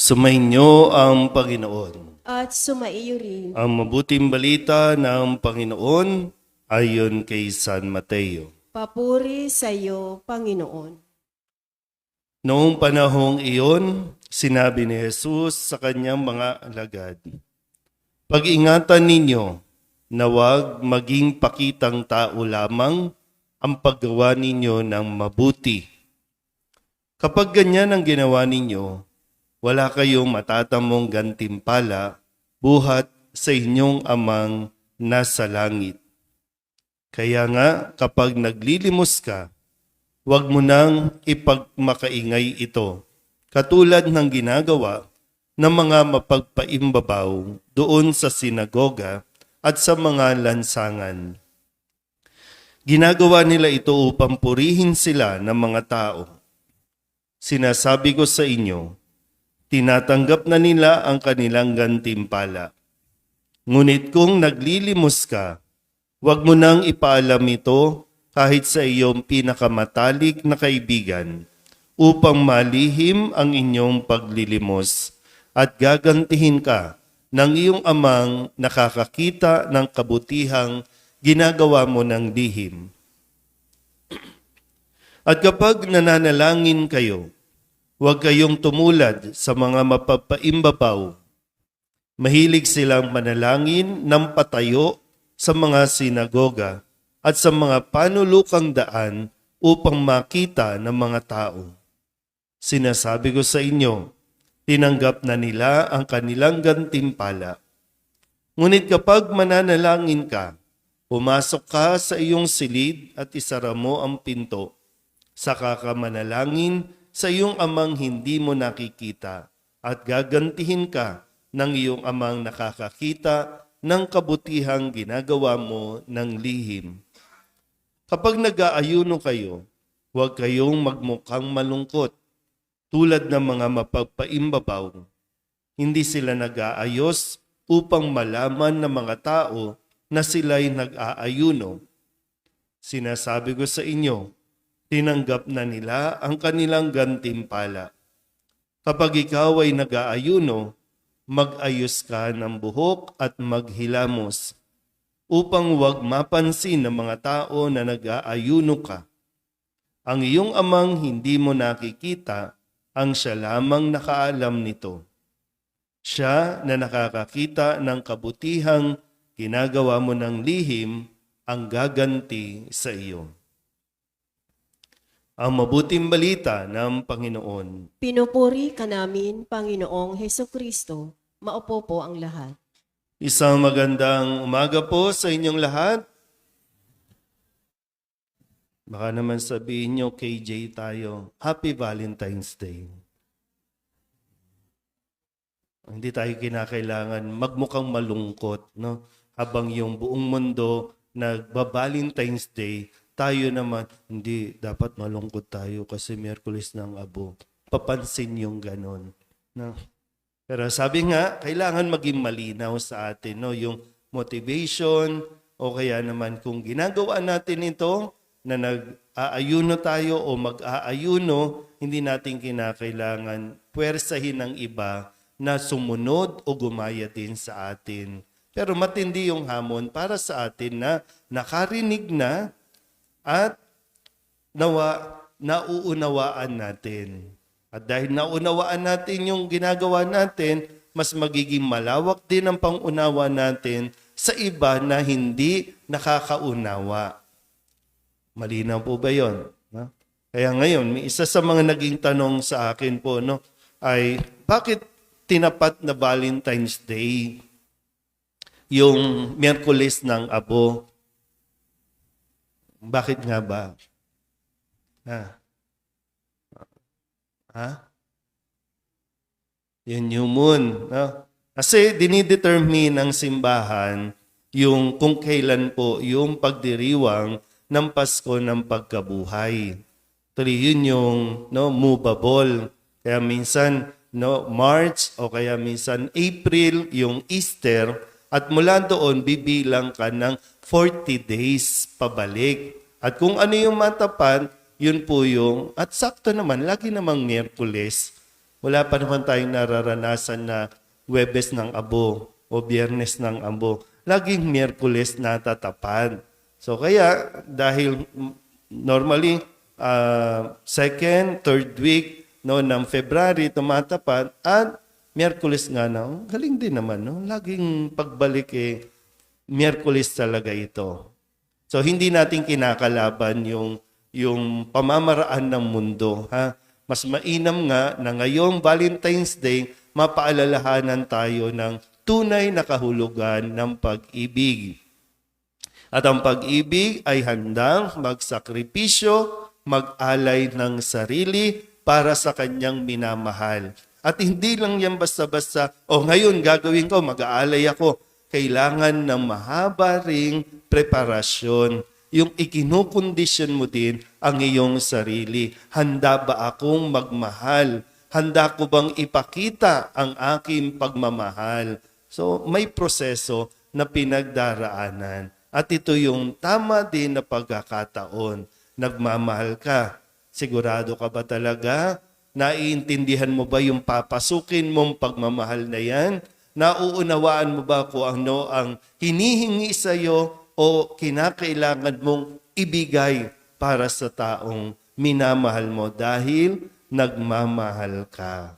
Sumainyo ang Panginoon. At sumaiyo rin. Ang mabuting balita ng Panginoon ayon kay San Mateo. Papuri sa iyo, Panginoon. Noong panahong iyon, sinabi ni Jesus sa kanyang mga alagad, "Pag-ingatan ninyo na huwag maging pakitang tao lamang ang paggawa ninyo ng mabuti. Kapag ganyan ang ginawa ninyo, wala kayong matatamong gantimpala buhat sa inyong amang nasa langit. Kaya nga kapag naglilimos ka, huwag mo nang ipagmakaingay ito, katulad ng ginagawa ng mga mapagpaimbabaw doon sa sinagoga at sa mga lansangan. Ginagawa nila ito upang purihin sila ng mga tao. Sinasabi ko sa inyo, tinatanggap na nila ang kanilang gantimpala. Ngunit kung naglilimos ka, huwag mo nang ipaalam ito kahit sa iyong pinakamatalik na kaibigan, upang malihim ang inyong paglilimos at gagantihin ka ng iyong amang nakakakita ng kabutihang ginagawa mo ng lihim. At kapag nananalangin kayo, huwag kayong tumulad sa mga mapagpaimbabaw. Mahilig silang manalangin ng patayo sa mga sinagoga at sa mga panulukang daan upang makita ng mga tao. Sinasabi ko sa inyo, tinanggap na nila ang kanilang gantimpala. Ngunit kapag mananalangin ka, pumasok ka sa iyong silid at isara mo ang pinto. Saka ka manalangin sa iyong amang hindi mo nakikita at gagantihin ka ng iyong amang nakakakita ng kabutihang ginagawa mo ng lihim. Kapag nag-aayuno kayo, huwag kayong magmukhang malungkot tulad ng mga mapagpaimbabaw. Hindi sila nag-aayos upang malaman ng mga tao na sila'y nag-aayuno. Sinasabi ko sa inyo, tinanggap na nila ang kanilang gantimpala. Kapag ikaw ay nag-aayuno, mag-ayos ka ng buhok at maghilamos upang huwag mapansin ng mga tao na nag-aayuno ka. Ang iyong amang hindi mo nakikita, ang siya lamang nakaalam nito. Siya na nakakakita ng kabutihang ginagawa mo ng lihim ang gaganti sa iyo." Ang mabuting balita ng Panginoon. Pinupuri ka namin, Panginoong Hesukristo. Maupo po ang lahat. Isang magandang umaga po sa inyong lahat. Baka naman sabihin nyo, KJ tayo, Happy Valentine's Day. Hindi tayo kinakailangan magmukhang malungkot, no? Habang yung buong mundo nagba-Valentine's Day, tayo naman, hindi, dapat malungkot tayo kasi Miyerkules ng Abo. Papansin yung ganon. No? Pero sabi nga, kailangan maging malinaw sa atin, no? Yung motivation, o kaya naman kung ginagawa natin ito, na nag-aayuno tayo o mag-aayuno, hindi natin kinakailangan puwersahin ng iba na sumunod o gumaya din sa atin. Pero matindi yung hamon para sa atin na nakarinig na at nauunawaan natin. At dahil naunawaan natin yung ginagawa natin, mas magiging malawak din ang pangunawa natin sa iba na hindi nakakaunawa. Malinaw po ba yun? No? Kaya ngayon, may isa sa mga naging tanong sa akin po, no, ay bakit tinapat na Valentine's Day yung Miyerkules ng Abo? Bakit nga ba? Yung new moon. No? Kasi dinidetermine ng simbahan yung kung kailan po yung pagdiriwang ng Pasko ng pagkabuhay. Tuloy yun yung movable. Kaya minsan March o kaya minsan April yung Easter at mula doon bibilang ka ng 40 days pabalik. At kung ano yung matapat, yun po yung, at sakto naman, lagi namang Miyerkules Wala pa naman tayong nararanasan na Huwebes ng Abo o Biyernes ng Abo. Laging Miyerkules natatapan. So kaya, dahil normally, second, third week ng February tumatapat at Miyerkules nga na, galing din naman. No? Laging pagbalik Miyerkules talaga ito. So hindi natin kinakalaban yung pamamaraan ng mundo. Ha? Mas mainam nga na ngayong Valentine's Day, mapaalalahanan tayo ng tunay na kahulugan ng pag-ibig. At ang pag-ibig ay handang magsakripisyo, mag-alay ng sarili para sa kanyang minamahal. At hindi lang yan basta-basta, ngayon gagawin ko, mag-aalay ako. Kailangan ng mahaba ring preparasyon. Yung ikinukondisyon mo din ang iyong sarili. Handa ba akong magmahal? Handa ko bang ipakita ang aking pagmamahal? So may proseso na pinagdaraanan. At ito yung tama din na pagkakataon. Nagmamahal ka. Sigurado ka ba talaga? Naiintindihan mo ba yung papasukin mong pagmamahal na yan? Nauunawaan mo ba kung ano ang hinihingi sa iyo o kinakailangan mong ibigay para sa taong minamahal mo dahil nagmamahal ka?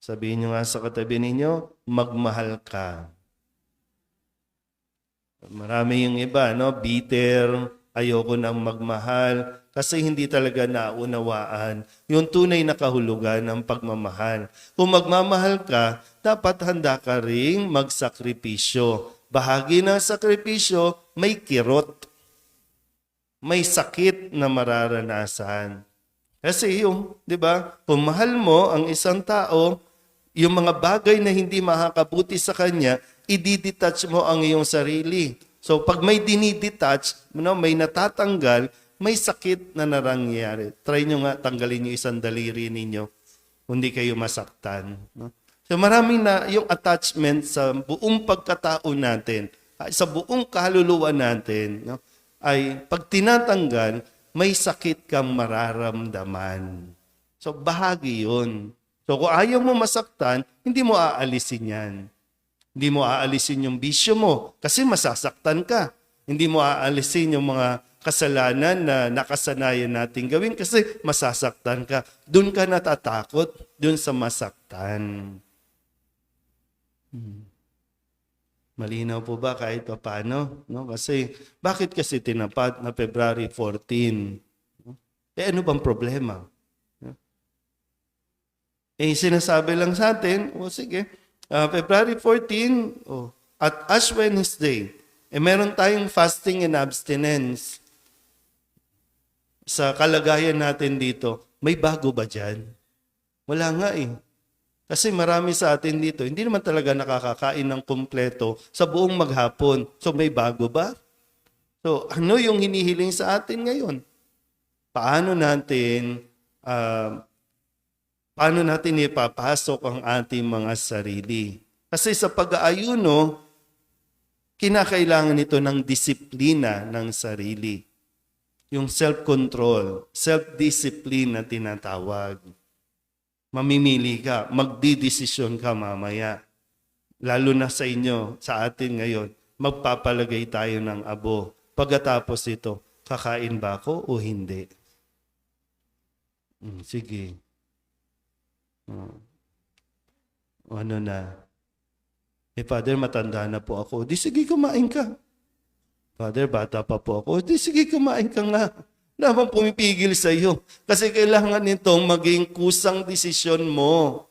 Sabihin nyo nga sa katabi ninyo, magmahal ka. Marami yung iba, no? Bitter, ayoko nang magmahal kasi hindi talaga naunawaan yung tunay na kahulugan ng pagmamahal. Kung magmamahal ka, dapat handa ka ring magsakripisyo. Bahagi ng sakripisyo, may kirot. May sakit na mararanasan. Kasi di ba, kung mahal mo ang isang tao, yung mga bagay na hindi makakabuti sa kanya, i-detach mo ang iyong sarili. So pag may dinidetach, may natatanggal, may sakit na narangyari. Try nyo nga, tanggalin nyo isang daliri ninyo. Hindi kayo masaktan. No? So maraming na yung attachment sa buong pagkatao natin, sa buong kaluluwa natin, no? Ay pag tinatanggal, may sakit kang mararamdaman. So bahagi yun. So kung ayaw mo masaktan, hindi mo aalisin yan. Hindi mo aalisin yung bisyo mo kasi masasaktan ka. Hindi mo aalisin yung mga kasalanan na nakasanayan natin gawin kasi masasaktan ka. Doon ka natatakot, doon sa masaktan. Malinaw po ba kahit pa paano? No? Kasi, bakit kasi tinapat na February 14? Ano bang problema? Sinasabi lang sa atin, sige, February 14, at Ash Wednesday, meron tayong fasting and abstinence. Sa kalagayan natin dito, may bago ba dyan? Wala nga Kasi marami sa atin dito, hindi naman talaga nakakakain ng kumpleto sa buong maghapon. So may bago ba? So ano yung hinihiling sa atin ngayon? Paano natin ipapasok ang ating mga sarili? Kasi sa pag-aayuno, kinakailangan ito ng disiplina ng sarili. Yung self-control, self-discipline na tinatawag. Mamimili ka, magdidesisyon ka mamaya. Lalo na sa inyo, sa atin ngayon, magpapalagay tayo ng abo. Pagkatapos ito, kakain ba ako o hindi? Sige. Ano na? Father, matanda na po ako. Di sige, kumain ka. Father, bata pa po ako. Di sige, kumain ka nga. Naman pumipigil sa iyo. Kasi kailangan nitong maging kusang desisyon mo.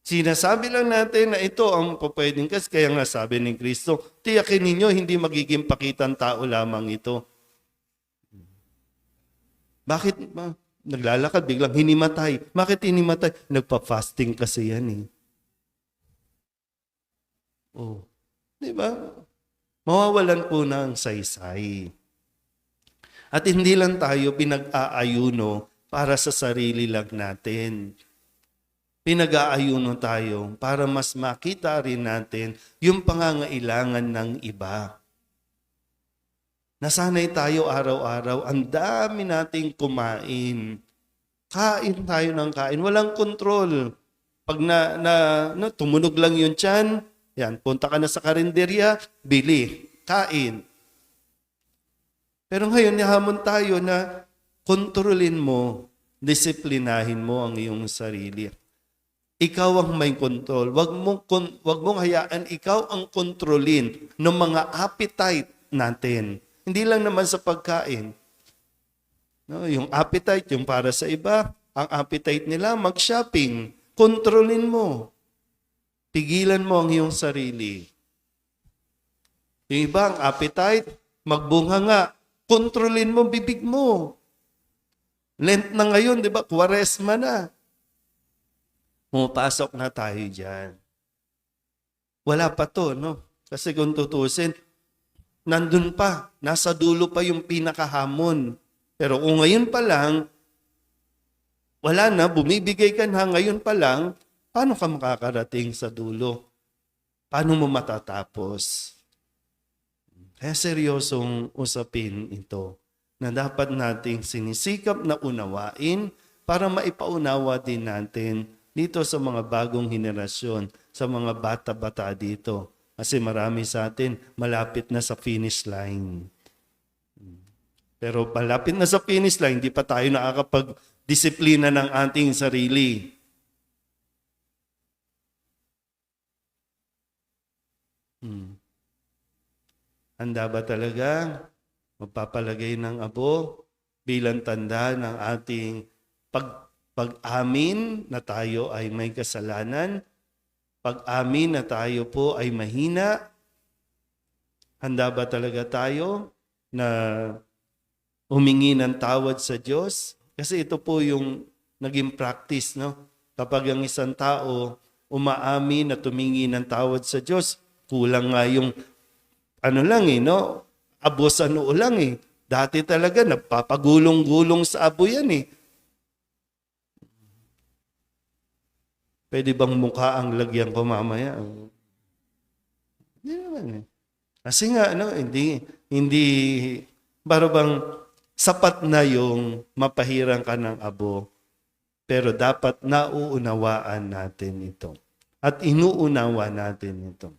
Sinasabi lang natin na ito ang pwedeng kasi kaya nga sabi ni Kristo, tiyakin ninyo hindi magiging pakitang tao lamang ito. Bakit ba? Naglalakad, biglang hinimatay. Bakit hinimatay? Nagpa-fasting kasi yan Di ba? Mawawalan po ng saysay. At hindi lang tayo pinag-aayuno para sa sarili lang natin. Pinag-aayuno tayo para mas makita rin natin yung pangangailangan ng iba. Nasanay tayo araw-araw, ang dami nating kumain. Kain tayo ng kain. Walang kontrol. Pag tumunog lang yung tiyan, yan, punta ka na sa karinderya, bili, kain. Pero ngayon, nihamon tayo na kontrolin mo, disiplinahin mo ang iyong sarili. Ikaw ang may kontrol. Wag mong hayaan ikaw ang kontrolin ng mga appetite natin. Hindi lang naman sa pagkain. No, yung appetite, yung para sa iba, ang appetite nila, mag-shopping. Kontrolin mo. Pigilan mo ang iyong sarili. Yung iba, ang appetite, magbunga nga. Kontrolin mo bibig mo. Lent na ngayon, di ba? Kwaresma na. Pumapasok na tayo dyan. Wala pa to, no? Kasi kung tutusin, nandun pa. Nasa dulo pa yung pinakahamon. Pero kung ngayon pa lang, wala na, bumibigay ka na ngayon pa lang, paano ka makakarating sa dulo? Paano mo matatapos? Kaya seryosong usapin ito na dapat nating sinisikap na unawain para maipaunawa din natin dito sa mga bagong henerasyon, sa mga bata-bata dito. Kasi marami sa atin malapit na sa finish line. Pero malapit na sa finish line, hindi pa tayo nakakapag-disiplina ng ating sarili. Handa ba talaga magpapalagay ng abo bilang tanda ng ating pag-amin na tayo ay may kasalanan, pag-amin na tayo po ay mahina? Handa ba talaga tayo na humingi ng tawad sa Diyos? Kasi ito po yung naging practice, no? Kapag ang isang tao umaamin na tumingi ng tawad sa Diyos, kulang nga yung no? Abo sa noo lang eh. Dati talaga nagpapagulong-gulong sa abo yan eh. Pwede bang mukha ang lagyan ko mamaya? Hindi naman eh. Kasi nga, hindi, bang sapat na yung mapahirang ka ng abo, pero dapat nauunawaan natin ito. At inuunawa natin ito.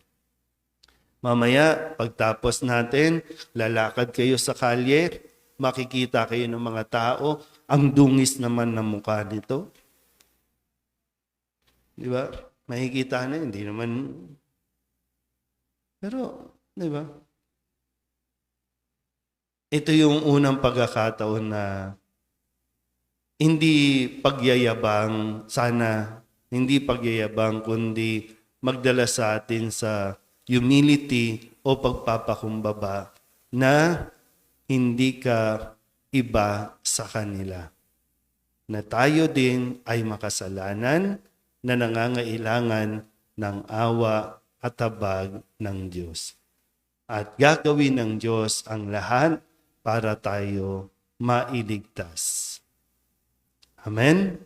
Mamaya, pagtapos natin, lalakad kayo sa kalye, makikita kayo ng mga tao, ang dungis naman ng mukha nito. Di ba? Makikita na, hindi naman. Pero, di ba? Ito yung unang pagkakataon na hindi pagyayabang, hindi pagyayabang, kundi magdala sa atin sa humility o pagpapakumbaba na hindi ka iba sa kanila. Na tayo din ay makasalanan na nangangailangan ng awa at habag ng Diyos. At gagawin ng Diyos ang lahat para tayo mailigtas. Amen?